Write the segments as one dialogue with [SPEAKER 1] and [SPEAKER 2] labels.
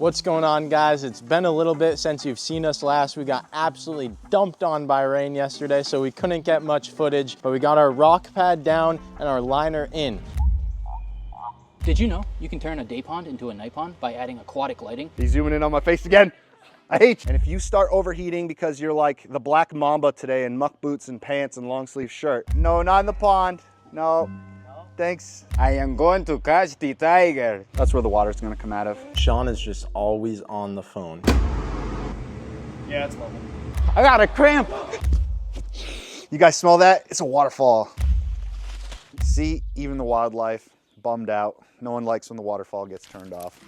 [SPEAKER 1] What's going on, guys? It's been a little bit since you've seen us last. We got absolutely dumped on by rain yesterday, so we couldn't get much footage, but we got our rock pad down and our liner in.
[SPEAKER 2] Did you know you can turn a day pond into a night pond by adding aquatic lighting?
[SPEAKER 3] He's zooming in on my face again. I hate you. And if you start overheating because you're like the black mamba today in muck boots and pants and long sleeve shirt. No, not in the pond. No. Thanks.
[SPEAKER 4] I am going to catch the tiger.
[SPEAKER 3] That's where the water's gonna come out of.
[SPEAKER 1] Sean is just always on the phone.
[SPEAKER 3] Yeah, it's level.
[SPEAKER 4] I got a cramp.
[SPEAKER 3] You guys smell that? It's a waterfall. See, even the wildlife bummed out. No one likes when the waterfall gets turned off.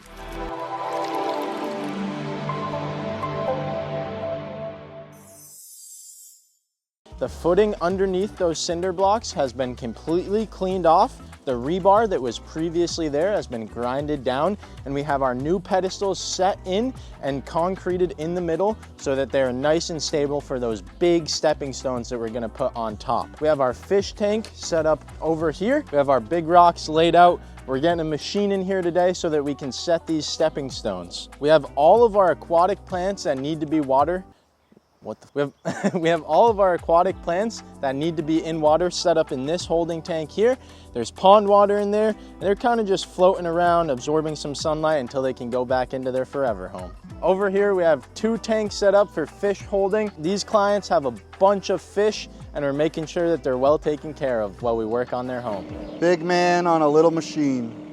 [SPEAKER 1] The footing underneath those cinder blocks has been completely cleaned off. The rebar that was previously there has been grinded down, and we have our new pedestals set in and concreted in the middle so that they're nice and stable for those big stepping stones that we're gonna put on top. We have our fish tank set up over here. We have our big rocks laid out. We're getting a machine in here today so that we can set these stepping stones. We have all of our aquatic plants that need to be water. We have all of our aquatic plants that need to be in water set up in this holding tank here. There's pond water in there, and they're kind of just floating around, absorbing some sunlight until they can go back into their forever home. Over here, we have 2 tanks set up for fish holding. These clients have a bunch of fish, and we're making sure that they're well taken care of while we work on their home.
[SPEAKER 3] Big man on a little machine.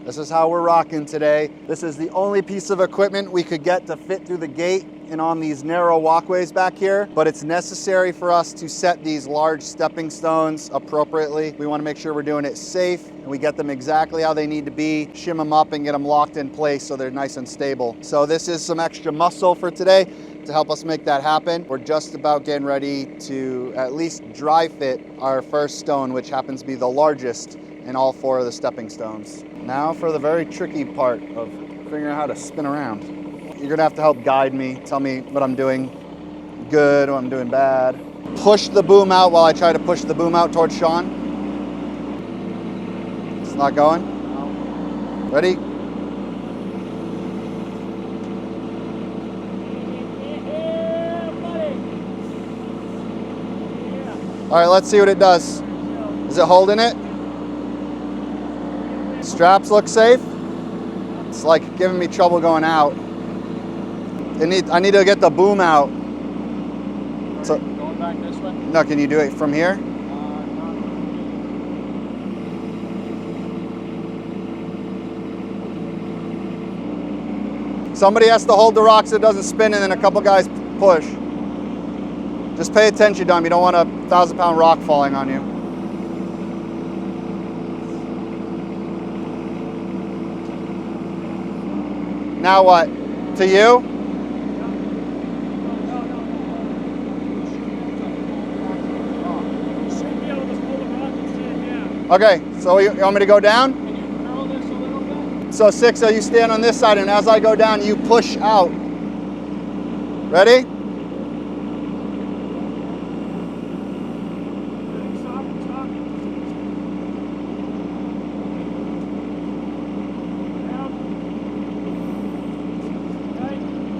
[SPEAKER 3] This is how we're rocking today. This is the only piece of equipment we could get to fit through the gate and on these narrow walkways back here, but it's necessary for us to set these large stepping stones appropriately. We want to make sure we're doing it safe and we get them exactly how they need to be, shim them up and get them locked in place so they're nice and stable. So this is some extra muscle for today to help us make that happen. We're just about getting ready to at least dry fit our first stone, which happens to be the largest in all 4 of the stepping stones. Now for the very tricky part of figuring out how to spin around. You're gonna have to help guide me, tell me what I'm doing good, what I'm doing bad. Push the boom out while I try to push the boom out towards Sean. It's not going? Ready? All right, let's see what it does. Is it holding it? Straps look safe. It's like giving me trouble going out. I need to get the boom out. So,
[SPEAKER 1] Going back this way?
[SPEAKER 3] no, can you do it from here? Somebody has to hold the rock so it doesn't spin and then a couple guys push. Just pay attention, Dom. You don't want a 1,000-pound rock falling on you. Now what? To you? Okay, so you want me to go down?
[SPEAKER 1] Can you curl this a little bit?
[SPEAKER 3] So Sixo, you stand on this side, and as I go down, you push out. Ready?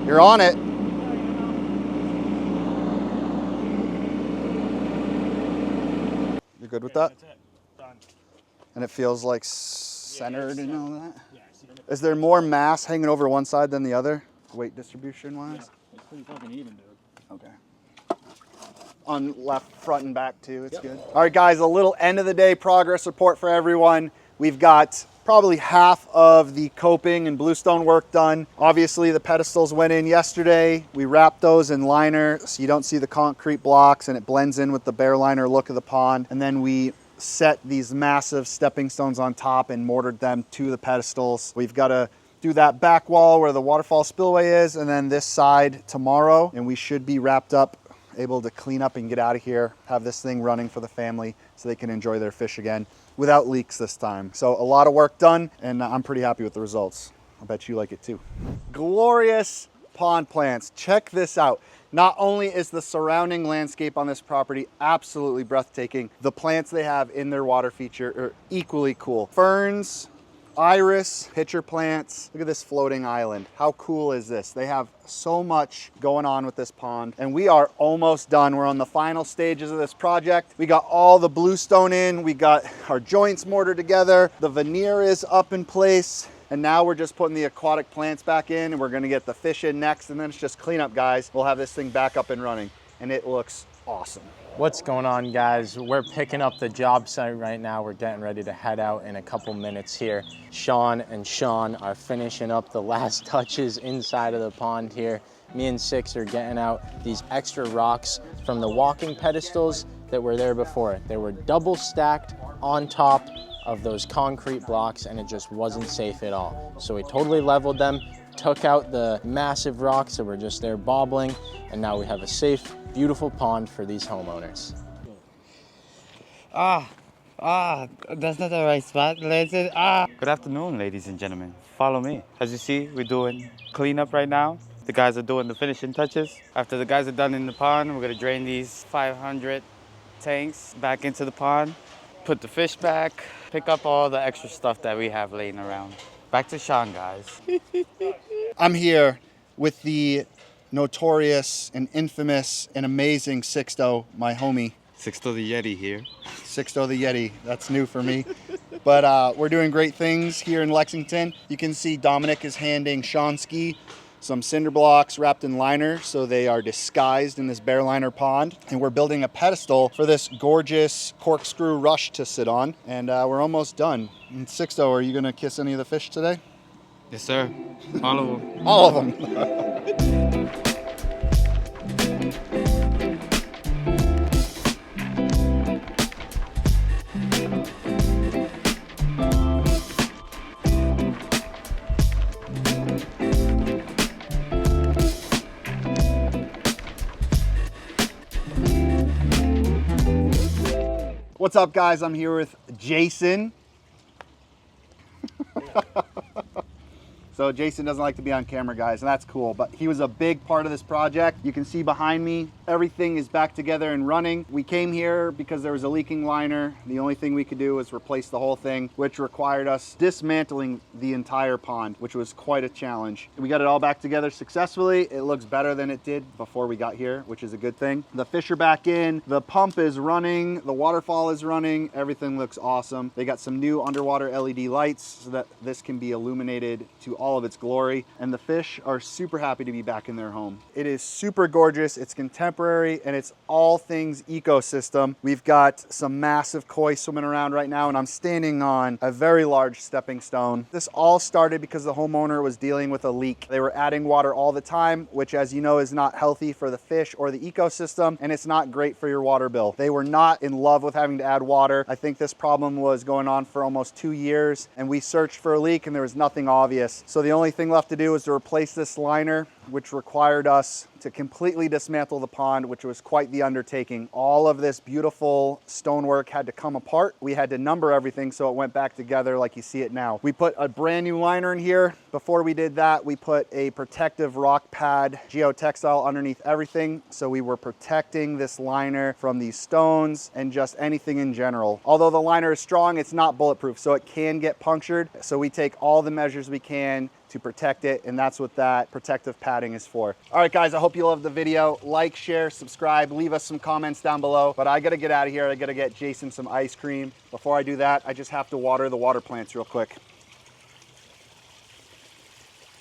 [SPEAKER 3] You're on it. You good with that?
[SPEAKER 5] That's it. Done.
[SPEAKER 3] And it feels like centered and all that? Is there more mass hanging over one side than the other, weight distribution wise?
[SPEAKER 2] It's pretty fucking even, dude.
[SPEAKER 3] Okay. On left, front and back too, it's good. All right guys, a little end of the day progress report for everyone. We've got probably half of the coping and bluestone work done. Obviously the pedestals went in yesterday. We wrapped those in liner so you don't see the concrete blocks and it blends in with the bare liner look of the pond. And then we set these massive stepping stones on top and mortared them to the pedestals. We've got to do that back wall where the waterfall spillway is and then this side tomorrow, and we should be wrapped up, able to clean up and get out of here, have this thing running for the family so they can enjoy their fish again without leaks this time. So a lot of work done and I'm pretty happy with the results. I bet you like it too. Glorious pond plants. Check this out. Not only is the surrounding landscape on this property absolutely breathtaking, the plants they have in their water feature are equally cool. Ferns iris, pitcher plants. Look at this floating island. How cool is this? They have so much going on with this pond, and we are almost done. We're on the final stages of this project. We got all the bluestone in, we got our joints mortared together, the veneer is up in place, and now we're just putting the aquatic plants back in, and we're gonna get the fish in next, and then it's just cleanup, guys. We'll have this thing back up and running, and it looks awesome.
[SPEAKER 1] What's going on, guys? We're picking up the job site right now. We're getting ready to head out in a couple minutes here. Sean and Sean are finishing up the last touches inside of the pond here. Me and Six are getting out these extra rocks from the walking pedestals that were there before. They were double stacked on top of those concrete blocks, and it just wasn't safe at all. So we totally leveled them, took out the massive rocks that were just there bobbling, and now we have a safe, beautiful pond for these homeowners.
[SPEAKER 4] That's not the right spot. Good afternoon, ladies and gentlemen. Follow me. As you see, we're doing cleanup right now. The guys are doing the finishing touches. After the guys are done in the pond, we're gonna drain these 500 tanks back into the pond, put the fish back, pick up all the extra stuff that we have laying around. Back to Sean, guys.
[SPEAKER 3] I'm here with the notorious and infamous and amazing Sixto, my homie.
[SPEAKER 4] Sixto the Yeti here.
[SPEAKER 3] Sixto the Yeti, that's new for me. But we're doing great things here in Lexington. You can see Dominic is handing Shawnski some cinder blocks wrapped in liner, so they are disguised in this bare liner pond. And we're building a pedestal for this gorgeous corkscrew rush to sit on. And we're almost done. And Sixto, are you gonna kiss any of the fish today?
[SPEAKER 4] Yes, sir. All of them.
[SPEAKER 3] All of them. What's up, guys? I'm here with Jason. So Jason doesn't like to be on camera, guys, and that's cool, but he was a big part of this project. You can see behind me, everything is back together and running. We came here because there was a leaking liner. The only thing we could do was replace the whole thing, which required us dismantling the entire pond, which was quite a challenge. We got it all back together successfully. It looks better than it did before we got here, which is a good thing. The fish are back in, the pump is running, the waterfall is running, everything looks awesome. They got some new underwater LED lights so that this can be illuminated to all of its glory, and the fish are super happy to be back in their home. It is super gorgeous, it's contemporary, and it's all things ecosystem. We've got some massive koi swimming around right now, and I'm standing on a very large stepping stone. This all started because the homeowner was dealing with a leak. They were adding water all the time, which, as you know, is not healthy for the fish or the ecosystem, and it's not great for your water bill. They were not in love with having to add water. I think this problem was going on for almost 2 years, and we searched for a leak and there was nothing obvious. So the only thing left to do was to replace this liner, which required us to completely dismantle the pond, which was quite the undertaking. All of this beautiful stonework had to come apart. We had to number everything so it went back together like you see it now. We put a brand new liner in here. Before we did that, we put a protective rock pad geotextile underneath everything. So we were protecting this liner from these stones and just anything in general. Although the liner is strong, it's not bulletproof, so it can get punctured. So we take all the measures we can to protect it, and that's what that protective padding is for. All right, guys, I hope you loved the video. Like, share, subscribe, leave us some comments down below. But I gotta get out of here. I gotta get Jason some ice cream. Before I do that, I just have to water the water plants real quick.